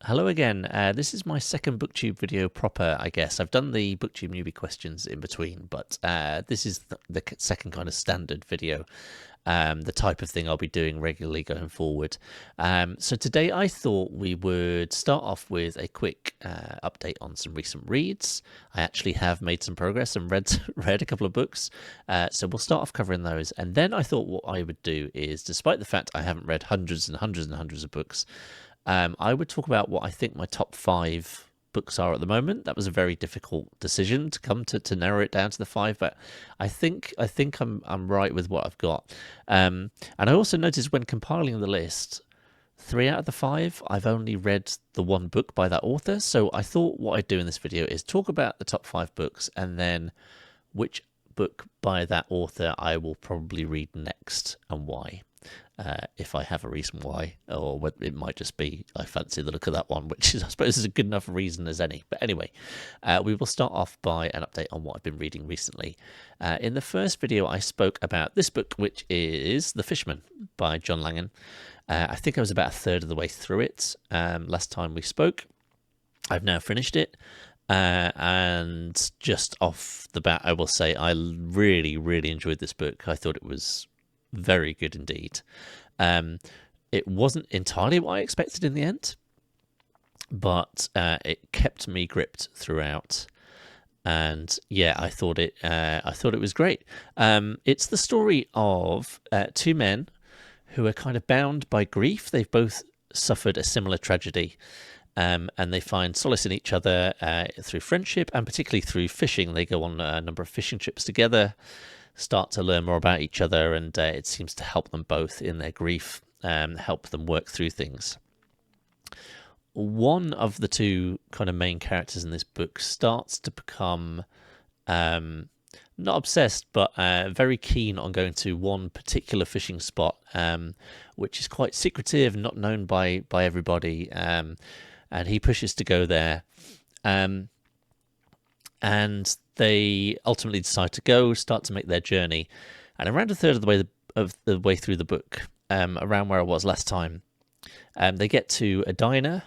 Hello again. This is my second BookTube video proper, I guess. I've done the BookTube newbie questions in between, but this is the second kind of standard video, the type of thing I'll be doing regularly going forward. So today I thought we would start off with a quick update on some recent reads. I actually have made some progress and read a couple of books, so we'll start off covering those. And then I thought what I would do is, despite the fact I haven't read hundreds and hundreds and hundreds of books, I would talk about what I think my top 5 books are at the moment. That was a very difficult decision to come to narrow it down to the 5, but I think I'm right with what I've got. And I also noticed when compiling the list, 3 out of the 5 I've only read the one book by that author. So I thought what I'd do in this video is talk about the top 5 books and then which book by that author I will probably read next and why. If I have a reason why, or it might just be I fancy the look of that one, which is, I suppose, is a good enough reason as any. But anyway, we will start off by an update on what I've been reading recently. In the first video, I spoke about this book, which is The Fisherman by John Langan. I think I was about a third of the way through it last time we spoke. I've now finished it. And just off the bat, I will say I really, really enjoyed this book. I thought it was very good indeed. It wasn't entirely what I expected in the end, but it kept me gripped throughout. And yeah, I thought it was great. It's the story of 2 men who are kind of bound by grief. They've both suffered a similar tragedy. And they find solace in each other through friendship and particularly through fishing. They go on a number of fishing trips together, start to learn more about each other, and it seems to help them both in their grief, help them work through things. One of the 2 kind of main characters in this book starts to become not obsessed, but very keen on going to one particular fishing spot, which is quite secretive, not known by everybody, and he pushes to go there. And they ultimately decide to go, start to make their journey. And around a third of the way through the book, around where I was last time, they get to a diner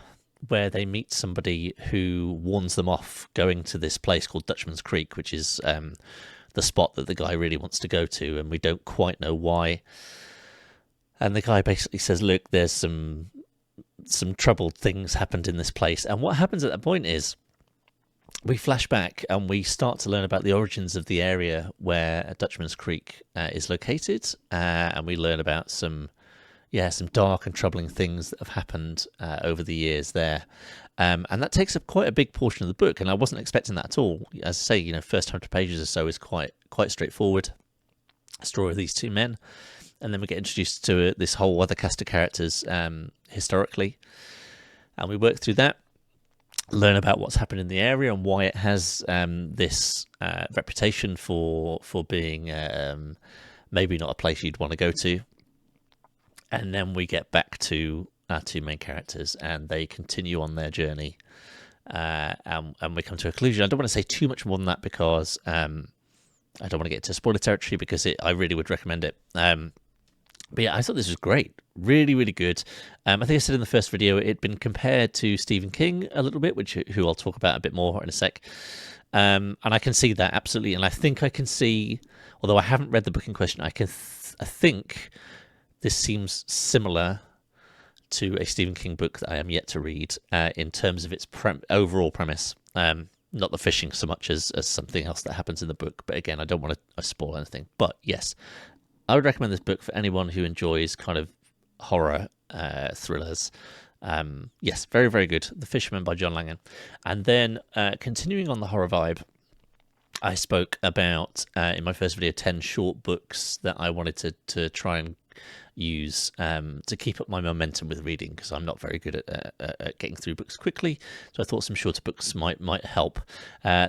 where they meet somebody who warns them off going to this place called Dutchman's Creek, which is the spot that the guy really wants to go to, and we don't quite know why. And the guy basically says, look, there's some troubled things happened in this place. And what happens at that point is we flash back and we start to learn about the origins of the area where Dutchman's Creek is located, and we learn about some dark and troubling things that have happened over the years there. And that takes up quite a big portion of the book, and I wasn't expecting that at all. As I say, first 100 pages or so is quite straightforward. Story of these 2 men, and then we get introduced to this whole other cast of characters historically, and we work through that, learn about what's happened in the area and why it has this reputation for being maybe not a place you'd want to go to. And then we get back to our 2 main characters, and they continue on their journey, and we come to a conclusion. I don't want to say too much more than that because I don't want to get into spoiler territory, because I really would recommend it. But yeah, I thought this was great. Really, really good. I think I said in the first video, it'd been compared to Stephen King a little bit, who I'll talk about a bit more in a sec. And I can see that, absolutely. And I think I can see, although I haven't read the book in question, I think this seems similar to a Stephen King book that I am yet to read in terms of its overall premise. Not the fishing so much as something else that happens in the book. But again, I don't want to spoil anything. But yes, I would recommend this book for anyone who enjoys kind of horror thrillers. Yes, very, very good. The Fisherman by John Langan. And then continuing on the horror vibe, I spoke about, in my first video, 10 short books that I wanted to try and use to keep up my momentum with reading, because I'm not very good at getting through books quickly. So I thought some shorter books might help.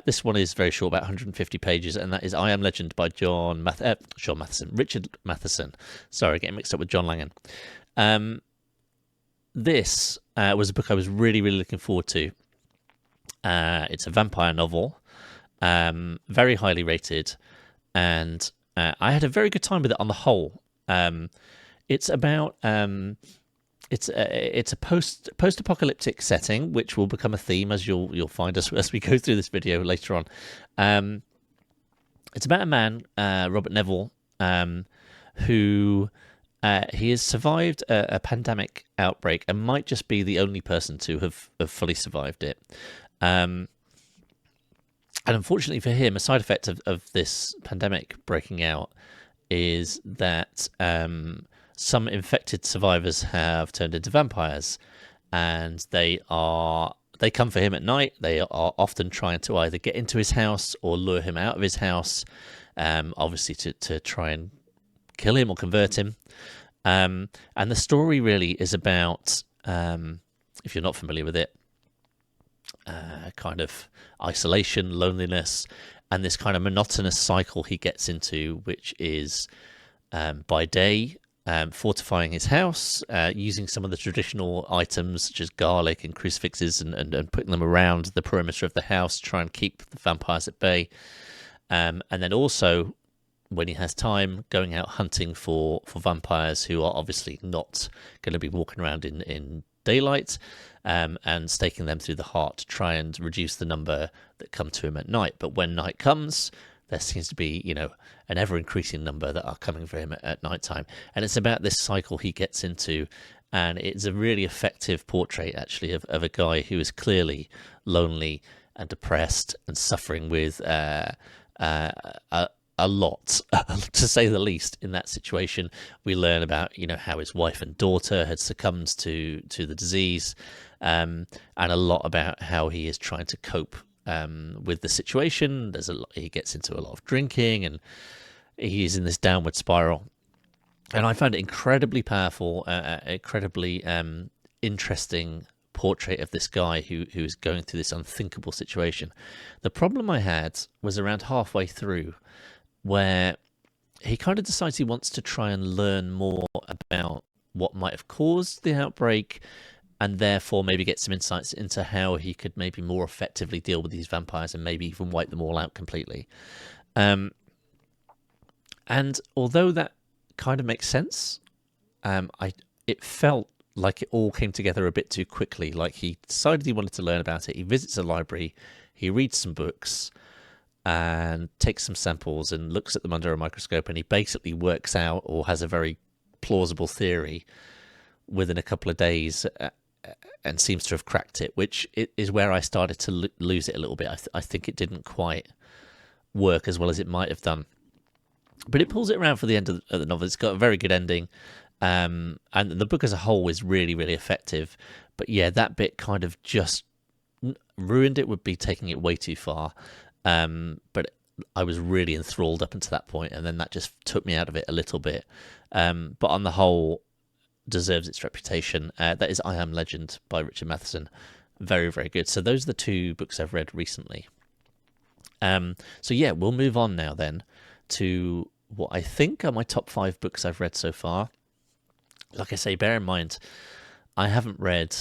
This one is very short, about 150 pages, and that is I Am Legend by Richard Matheson. Sorry, getting mixed up with John Langan. This was a book I was really, really looking forward to. It's a vampire novel, very highly rated, and I had a very good time with it on the whole. It's about it's a post-apocalyptic setting, which will become a theme as you'll find as we go through this video later on. It's about a man, Robert Neville, who he has survived a pandemic outbreak and might just be the only person to have fully survived it. And unfortunately for him, a side effect of this pandemic breaking out is that some infected survivors have turned into vampires, and they come for him at night. They are often trying to either get into his house or lure him out of his house, obviously to try and kill him or convert him. And the story really is about, if you're not familiar with it, kind of isolation, loneliness, and this kind of monotonous cycle he gets into, which is by day, fortifying his house, using some of the traditional items such as garlic and crucifixes and putting them around the perimeter of the house to try and keep the vampires at bay. And then also, when he has time, going out hunting for vampires who are obviously not going to be walking around in daylight, and staking them through the heart to try and reduce the number that come to him at night. But when night comes, there seems to be, an ever-increasing number that are coming for him at night time. And it's about this cycle he gets into, and it's a really effective portrait, actually, of a guy who is clearly lonely and depressed and suffering with a lot, to say the least, in that situation. We learn about, how his wife and daughter had succumbed to the disease, and a lot about how he is trying to cope with the situation. He gets into a lot of drinking, and he's in this downward spiral. And I found it incredibly powerful, incredibly interesting portrait of this guy who is going through this unthinkable situation. The problem I had was around halfway through, where he kind of decides he wants to try and learn more about what might have caused the outbreak, and therefore maybe get some insights into how he could maybe more effectively deal with these vampires and maybe even wipe them all out completely. And although that kind of makes sense, it felt like it all came together a bit too quickly. Like, he decided he wanted to learn about it. He visits a library, he reads some books, and takes some samples and looks at them under a microscope, and he basically works out, or has a very plausible theory within a couple of days, and seems to have cracked it, which is where I started to lose it a little bit. I think it didn't quite work as well as it might have done. But it pulls it around for the end of the novel. It's got a very good ending, and the book as a whole is really, really effective. But yeah, that bit kind of just ruined it, would be taking it way too far. But I was really enthralled up until that point, and then that just took me out of it a little bit. But on the whole, deserves its reputation. That is I Am Legend by Richard Matheson. Very, very good. So those are the two books I've read recently. So yeah, we'll move on now then to what I think are my top 5 books I've read so far. Like I say, bear in mind, I haven't read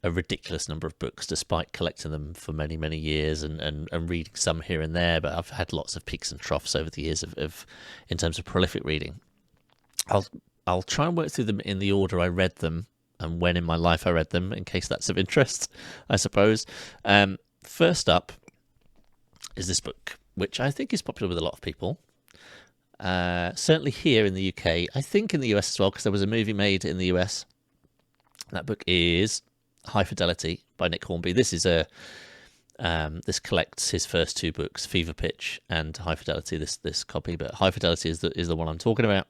a ridiculous number of books, despite collecting them for many, many years and reading some here and there, but I've had lots of peaks and troughs over the years of in terms of prolific reading. I'll try and work through them in the order I read them and when in my life I read them, in case that's of interest, I suppose. First up is this book, which I think is popular with a lot of people. Certainly here in the UK, I think in the US as well, because there was a movie made in the US. That book is High Fidelity by Nick Hornby. This is this collects his first 2 books, Fever Pitch and High Fidelity. This copy, but High Fidelity is the one I'm talking about.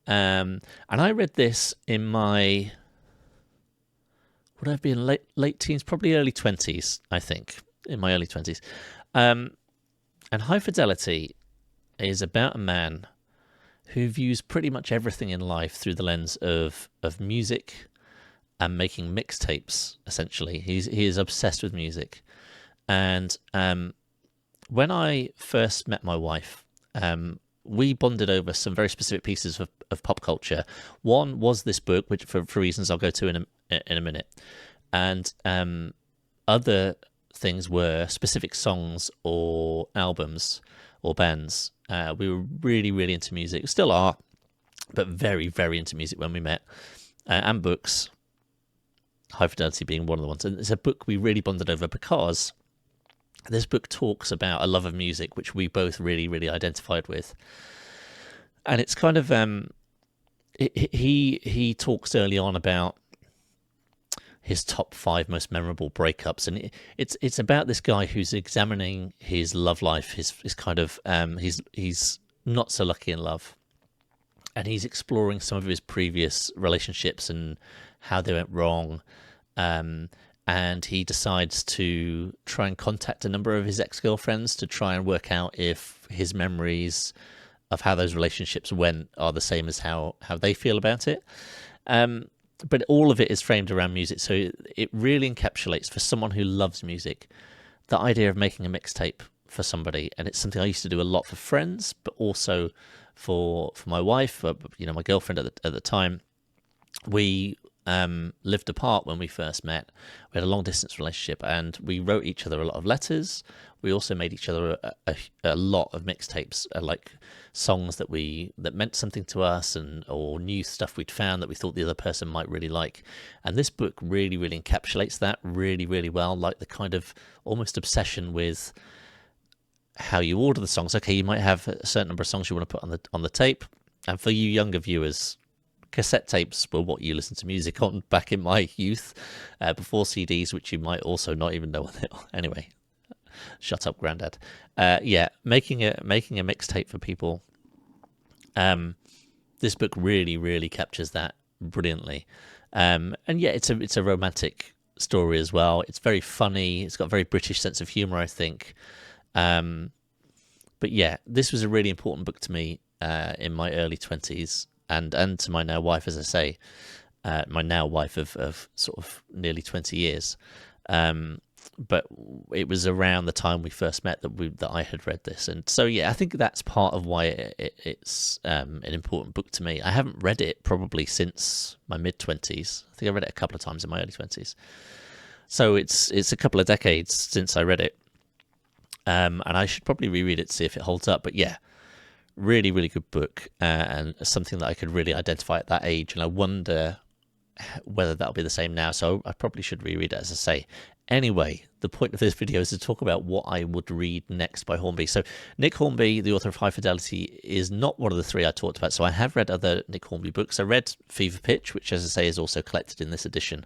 And I read this in my, would I have been late teens, probably early 20s, I think, in my early 20s. And High Fidelity is about a man who views pretty much everything in life through the lens of music and making mixtapes, essentially. He is obsessed with music. And when I first met my wife, we bonded over some very specific pieces of pop culture. One was this book, which for reasons I'll go to in a minute. And other things were specific songs or albums or bands. We were really, really into music, still are. but very, very into music when we met, and books. High Fidelity being one of the ones. And it's a book we really bonded over because this book talks about a love of music, which we both really, really identified with. And it's kind of he talks early on about his top 5 most memorable breakups, and it's about this guy who's examining his love life, his kind of he's not so lucky in love, and he's exploring some of his previous relationships and how they went wrong. And he decides to try and contact a number of his ex-girlfriends to try and work out if his memories of how those relationships went are the same as how they feel about it. But all of it is framed around music. So it really encapsulates, for someone who loves music, the idea of making a mixtape for somebody. And it's something I used to do a lot for friends, but also for my wife, my girlfriend at the time. We lived apart when we first met. We had a long distance relationship, and we wrote each other a lot of letters. We also made each other a lot of mixtapes, like songs that meant something to us, or new stuff we'd found that we thought the other person might really like. And this book really, really encapsulates that really, really well, like the kind of almost obsession with how you order the songs. Okay, you might have a certain number of songs you want to put on the tape, and for you younger viewers, cassette tapes were what you listened to music on back in my youth, before CDs, which you might also not even know what they are. Anyway, shut up, Grandad. Making a mixtape for people. This book really, really captures that brilliantly. And yeah, it's a romantic story as well. It's very funny. It's got a very British sense of humour, I think. But yeah, this was a really important book to me in my early 20s. And to my now wife, as I say, my now wife of sort of nearly 20 years. But it was around the time we first met that I had read this. And so, yeah, I think that's part of why it's an important book to me. I haven't read it probably since my mid-20s. I think I read it a couple of times in my early 20s. So it's a couple of decades since I read it. And I should probably reread it to see if it holds up. But yeah, really, really good book, and something that I could really identify at that age. And I wonder whether that'll be the same now. So I probably should reread it, as I say. Anyway, the point of this video is to talk about what I would read next by Hornby. So Nick Hornby, the author of High Fidelity, is not one of the 3 I talked about. So I have read other Nick Hornby books. I read Fever Pitch, which, as I say, is also collected in this edition.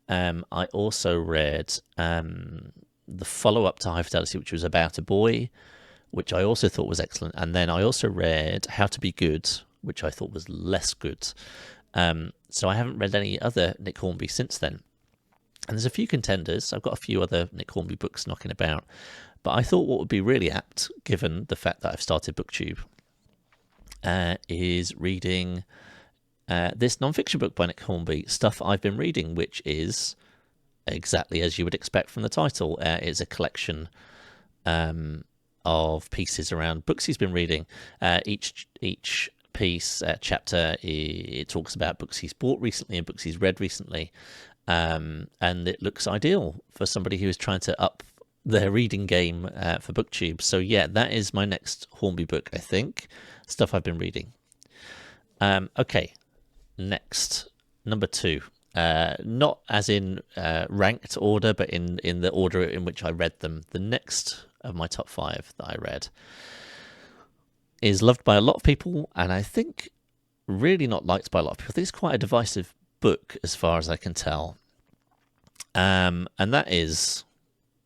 I also read the follow-up to High Fidelity, which was about a boy, which I also thought was excellent. And then I also read How to Be Good, which I thought was less good. So I haven't read any other Nick Hornby since then. And there's a few contenders. I've got a few other Nick Hornby books knocking about. But I thought what would be really apt, given the fact that I've started BookTube, is reading this non-fiction book by Nick Hornby, Stuff I've Been Reading, which is exactly as you would expect from the title. It's a collection of pieces around books he's been reading. Each piece, chapter, it talks about books he's bought recently and books he's read recently. And it looks ideal for somebody who is trying to up their reading game for BookTube. So yeah, that is my next Hornby book, I think. Stuff I've been reading. Okay, next, number 2. Not as in ranked order, but in the order in which I read them. The next of my top 5 that I read is loved by a lot of people, and I think really not liked by a lot of people. I think it's quite a divisive book as far as I can tell. And that is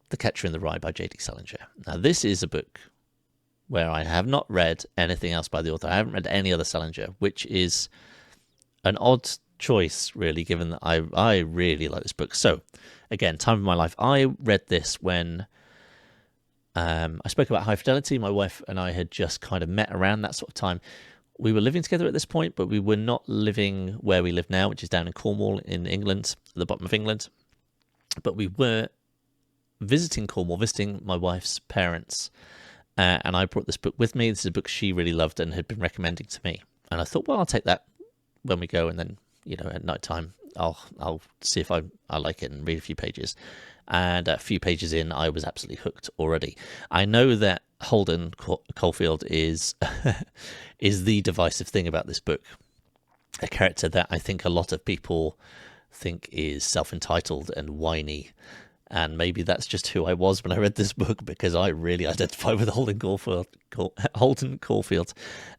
The Catcher in the Rye by J.D. Salinger. Now, this is a book where I have not read anything else by the author. I haven't read any other Salinger, which is an odd choice, really, given that I really like this book. So, again, time of my life. I read this when I spoke about High Fidelity. My wife and I had just kind of met around that sort of time. We were living together at this point, but we were not living where we live now, which is down in Cornwall in England, at the bottom of England. But we were visiting Cornwall, visiting my wife's parents, and I brought this book with me. This is a book she really loved and had been recommending to me. And I thought, well, I'll take that when we go, and then, at night time, I'll see if I like it and read a few pages. And a few pages in, I was absolutely hooked already. I know that Holden Caulfield is is the divisive thing about this book. a character that I think a lot of people think is self-entitled and whiny. And maybe that's just who I was when I read this book, because I really identify with Holden Caulfield.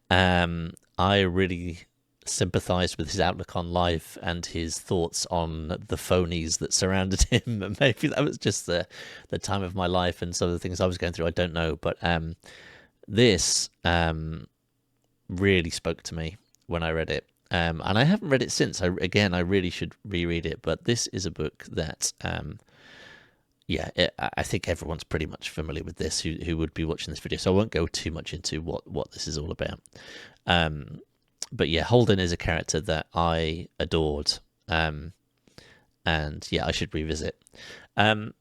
I really sympathised with his outlook on life and his thoughts on the phonies that surrounded him. And maybe that was just the time of my life and some of the things I was going through. I don't know, but this really spoke to me when I read it. And I haven't read it since. I really should reread it. But this is a book that, I think everyone's pretty much familiar with this who would be watching this video. So I won't go too much into what this is all about. But yeah, Holden is a character that I adored. And yeah, I should revisit. I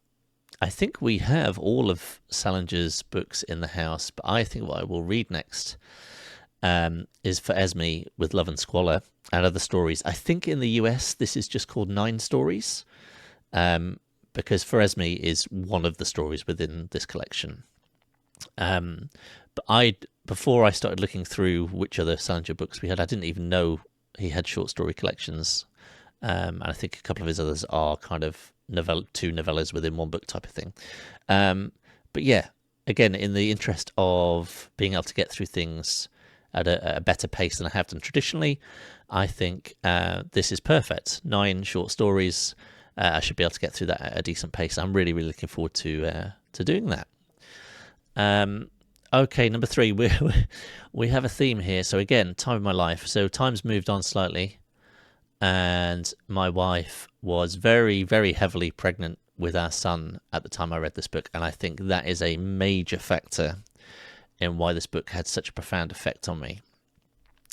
think we have all of Salinger's books in the house, but I think what I will read next is for Esme with Love and Squalor and Other Stories. I think in the US this is just called 9 Stories, because For Esme is one of the stories within this collection. But before I started looking through which other Salinger books we had, I didn't even know he had short story collections. And I think a couple of his others are kind of 2 novellas within one book type of thing. But yeah, again, in the interest of being able to get through things at a better pace than I have done traditionally, I think this is perfect. 9 short stories. I should be able to get through that at a decent pace. I'm really, really looking forward to doing that. Okay, number 3. We have a theme here. So again, time of my life. So time's moved on slightly. And my wife was very, very heavily pregnant with our son at the time I read this book. And I think that is a major factor in why this book had such a profound effect on me.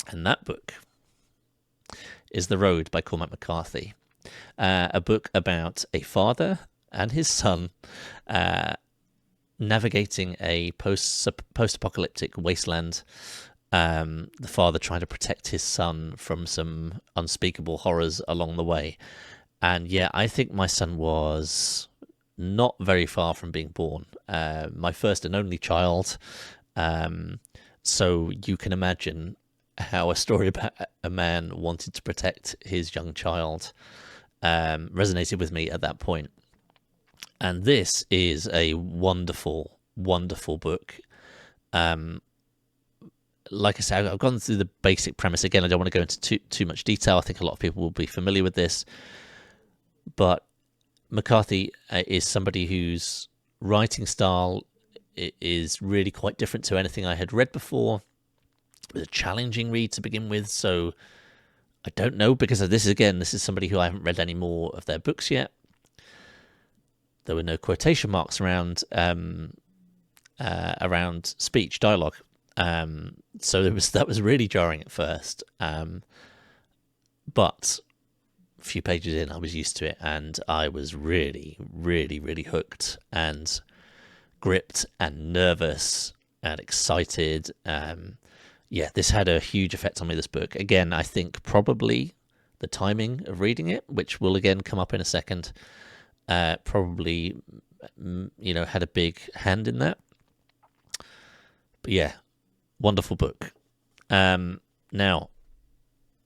And that book is The Road by Cormac McCarthy. A book about a father and his son navigating a post-apocalyptic wasteland. The father trying to protect his son from some unspeakable horrors along the way. And yeah, I think my son was not very far from being born. My first and only child. So you can imagine how a story about a man wanting to protect his young child resonated with me at that point. And this is a wonderful, wonderful book. Like I said, I've gone through the basic premise. Again, I don't want to go into too much detail. I think a lot of people will be familiar with this. But McCarthy is somebody whose writing style is really quite different to anything I had read before. It was a challenging read to begin with, so I don't know, because this is somebody who I haven't read any more of their books yet. There were no quotation marks around speech, dialogue. So that was really jarring at first. But a few pages in, I was used to it, and I was really, really, really hooked and gripped and nervous and excited. This had a huge effect on me, this book. Again, I think probably the timing of reading it, which will again come up in a second, probably, had a big hand in that. But yeah, wonderful book. Now,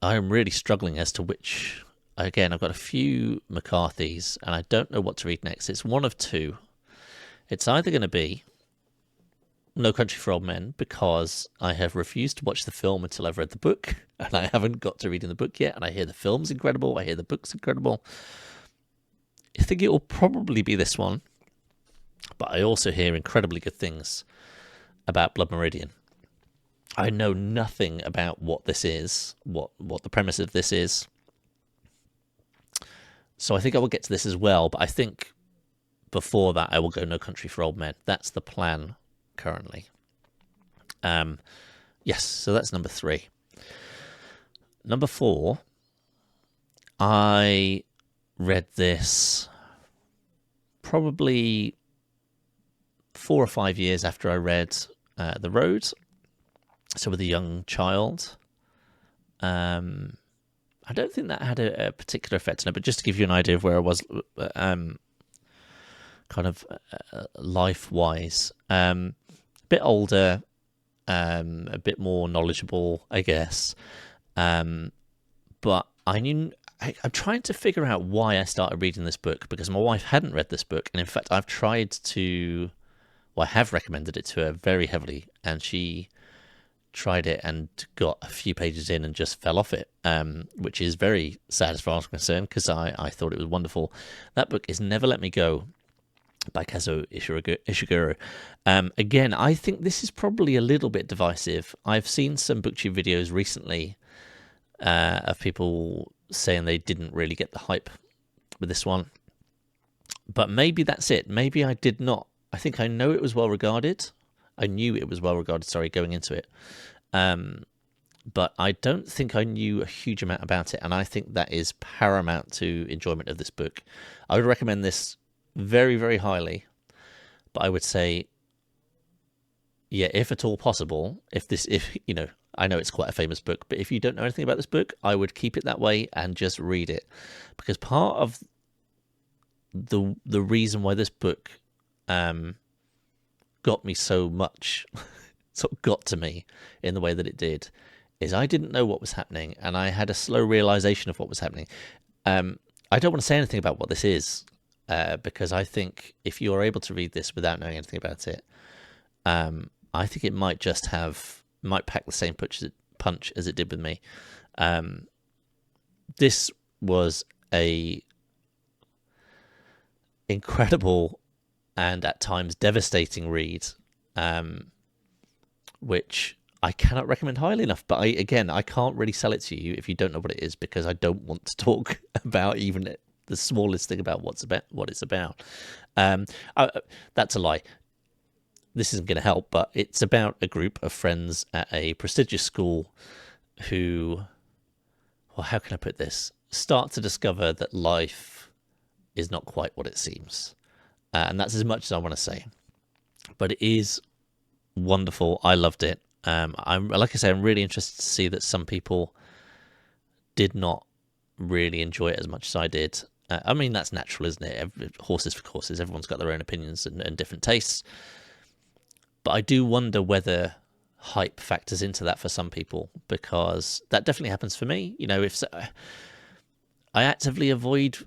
I'm really struggling as to which. Again, I've got a few McCarthys, and I don't know what to read next. It's one of 2. It's either going to be No Country for Old Men, because I have refused to watch the film until I've read the book, and I haven't got to reading the book yet, and I hear the film's incredible, I hear the book's incredible. I think it will probably be this one, but I also hear incredibly good things about Blood Meridian. I know nothing about what this is, what the premise of this is. So I think I will get to this as well, but I think before that I will go No Country for Old Men. That's the plan currently. Yes, so that's number 3. Number 4, I read this probably 4 or 5 years after I read The Road. So with a young child. I don't think that had a particular effect on it, but just to give you an idea of where I was kind of life-wise. A bit older, a bit more knowledgeable, I guess. but I'm trying to figure out why I started reading this book, because my wife hadn't read this book, and in fact I've tried to, well, I have recommended it to her very heavily, and she tried it and got a few pages in and just fell off it, which is very sad as far as I'm concerned, because I thought it was wonderful. That book is Never Let Me Go by Kazuo Ishiguro. Again, I think this is probably a little bit divisive. I've seen some booktube videos recently of people saying they didn't really get the hype with this one, but maybe that's it. Maybe I did not. I think I know it was well regarded. I knew it was well regarded, going into it. But I don't think I knew a huge amount about it, and I think that is paramount to enjoyment of this book. I would recommend this very, very highly, but I would say, yeah, if at all possible, if I know it's quite a famous book, but if you don't know anything about this book, I would keep it that way and just read it, because part of the reason why this book got me so much, sort of got to me in the way that it did, is I didn't know what was happening, and I had a slow realization of what was happening. I don't want to say anything about what this is, because I think if you're able to read this without knowing anything about it, I think it might pack the same punch as it did with me. This was a incredible and at times devastating read, which I cannot recommend highly enough. But I can't really sell it to you if you don't know what it is, because I don't want to talk about even the smallest thing about what it's about. That's a lie. This isn't going to help, but it's about a group of friends at a prestigious school who, well, how can I put this? Start to discover that life is not quite what it seems. And that's as much as I want to say. But it is wonderful. I loved it. Like I say, I'm really interested to see that some people did not really enjoy it as much as I did. I mean, that's natural, isn't it? Horses for courses. Everyone's got their own opinions and different tastes. But I do wonder whether hype factors into that for some people, because that definitely happens for me. If I actively avoid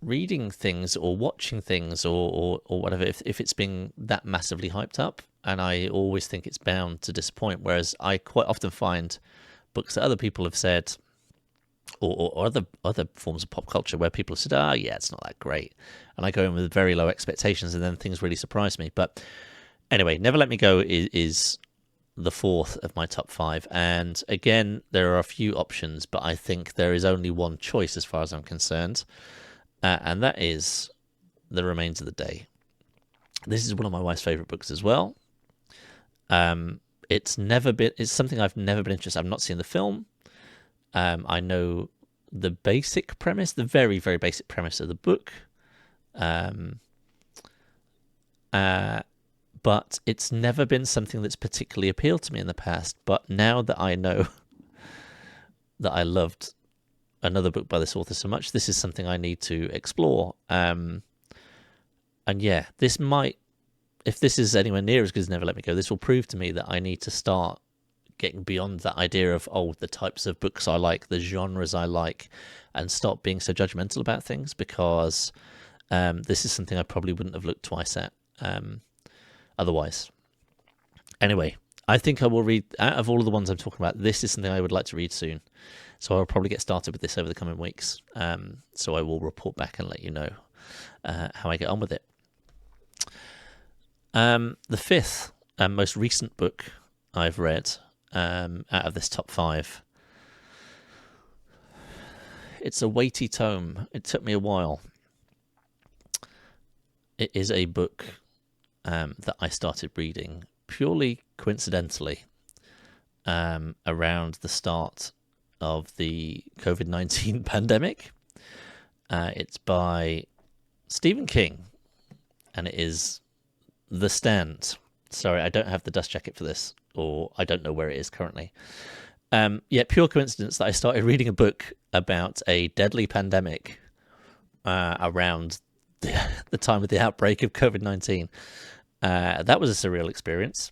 reading things or watching things or whatever if it's been that massively hyped up, and I always think it's bound to disappoint. Whereas I quite often find books that other people have said, or other forms of pop culture where people have said, yeah, it's not that great, and I go in with very low expectations, and then things really surprise me. But anyway, Never Let Me Go is the fourth of my top 5, and again, there are a few options, but I think there is only one choice as far as I'm concerned, and that is The Remains of the Day. This is one of my wife's favourite books as well. It's something I've never been interested in. I've not seen the film. I know the basic premise, the very, very basic premise of the book. But it's never been something that's particularly appealed to me in the past. But now that I know that I loved another book by this author so much, this is something I need to explore. And yeah, this might, if this is anywhere near as good as Never Let Me Go, this will prove to me that I need to start getting beyond that idea of, the types of books I like, the genres I like, and stop being so judgmental about things, because this is something I probably wouldn't have looked twice at otherwise. Anyway, I think I will read, out of all of the ones I'm talking about, this is something I would like to read soon. So I'll probably get started with this over the coming weeks. So I will report back and let you know how I get on with it. The fifth and most recent book I've read out of this top 5. It's a weighty tome. It took me a while. It is a book that I started reading purely coincidentally around the start of the COVID-19 pandemic. It's by Stephen King, and it is The Stand. Sorry, I don't have the dust jacket for this, or I don't know where it is currently. Pure coincidence that I started reading a book about a deadly pandemic around the time of the outbreak of COVID-19. That was a surreal experience.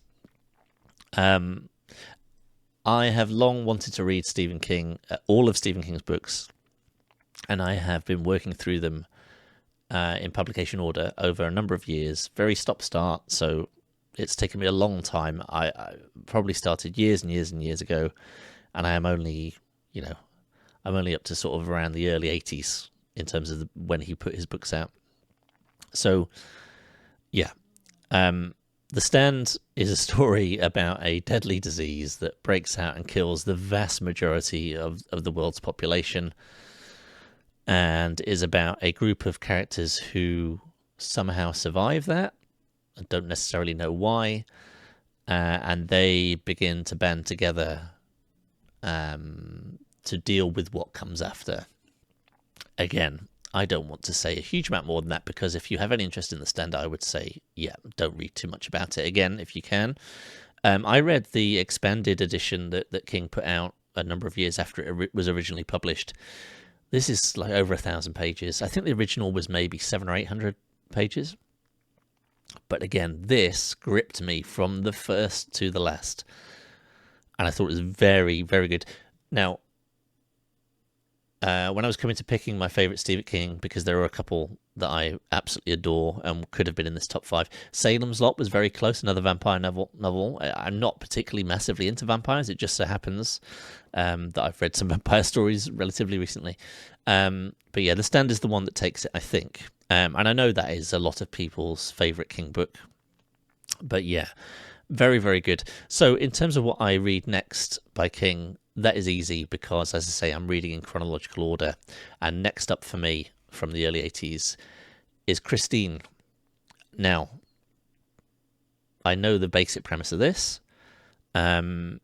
I have long wanted to read Stephen King, all of Stephen King's books, and I have been working through them in publication order over a number of years, very stop-start, so it's taken me a long time. I probably started years and years and years ago, and I am only, I'm only up to sort of around the early 80s in terms of when he put his books out. So, yeah. The Stand is a story about a deadly disease that breaks out and kills the vast majority of the world's population, and is about a group of characters who somehow survive that. I don't necessarily know why, and they begin to band together to deal with what comes after. Again, I don't want to say a huge amount more than that, because if you have any interest in The Stand, I would say, don't read too much about it. Again, if you can. I read the expanded edition that King put out a number of years after it was originally published. This is like over 1,000 pages. I think the original was maybe 700 or 800 pages. But again, this gripped me from the first to the last. And I thought it was very, very good. Now, when I was coming to picking my favourite Stephen King, because there are a couple that I absolutely adore and could have been in this top 5, Salem's Lot was very close, another vampire novel. I'm not particularly massively into vampires. It just so happens that I've read some vampire stories relatively recently. But yeah, The Stand is the one that takes it, I think. And I know that is a lot of people's favourite King book. But yeah, very, very good. So in terms of what I read next by King, that is easy because, as I say, I'm reading in chronological order. And next up for me from the early 80s is Christine. Now, I know the basic premise of this. I'm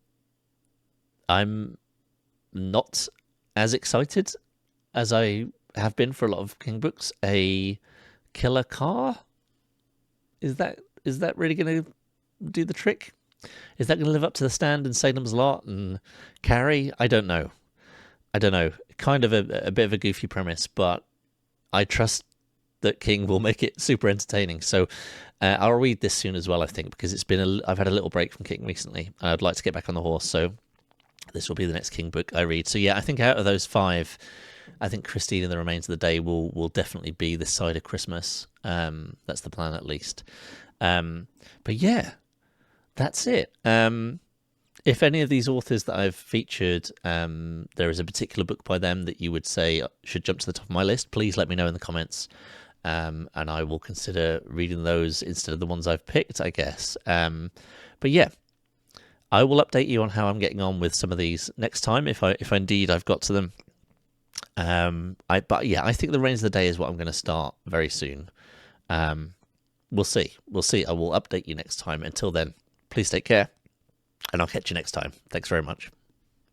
not as excited as I have been for a lot of King books. A killer car? Is that really going to do the trick? Is that going to live up to The Stand and Salem's Lot and Carrie? I don't know. Kind of a bit of a goofy premise, but I trust that King will make it super entertaining. So I'll read this soon as well, I think, because I've had a little break from King recently, and I'd like to get back on the horse. So this will be the next King book I read. So yeah, I think out of those 5, I think Christine and the Remains of the Day will definitely be this side of Christmas. That's the plan, at least. But yeah, that's it. If any of these authors that I've featured, there is a particular book by them that you would say should jump to the top of my list, please let me know in the comments. And I will consider reading those instead of the ones I've picked, I guess. But yeah, I will update you on how I'm getting on with some of these next time, if indeed I've got to them. But yeah, I think The Reigns of the Day is what I'm going to start very soon. We'll see. I will update you next time. Until then, please take care, and I'll catch you next time. Thanks very much.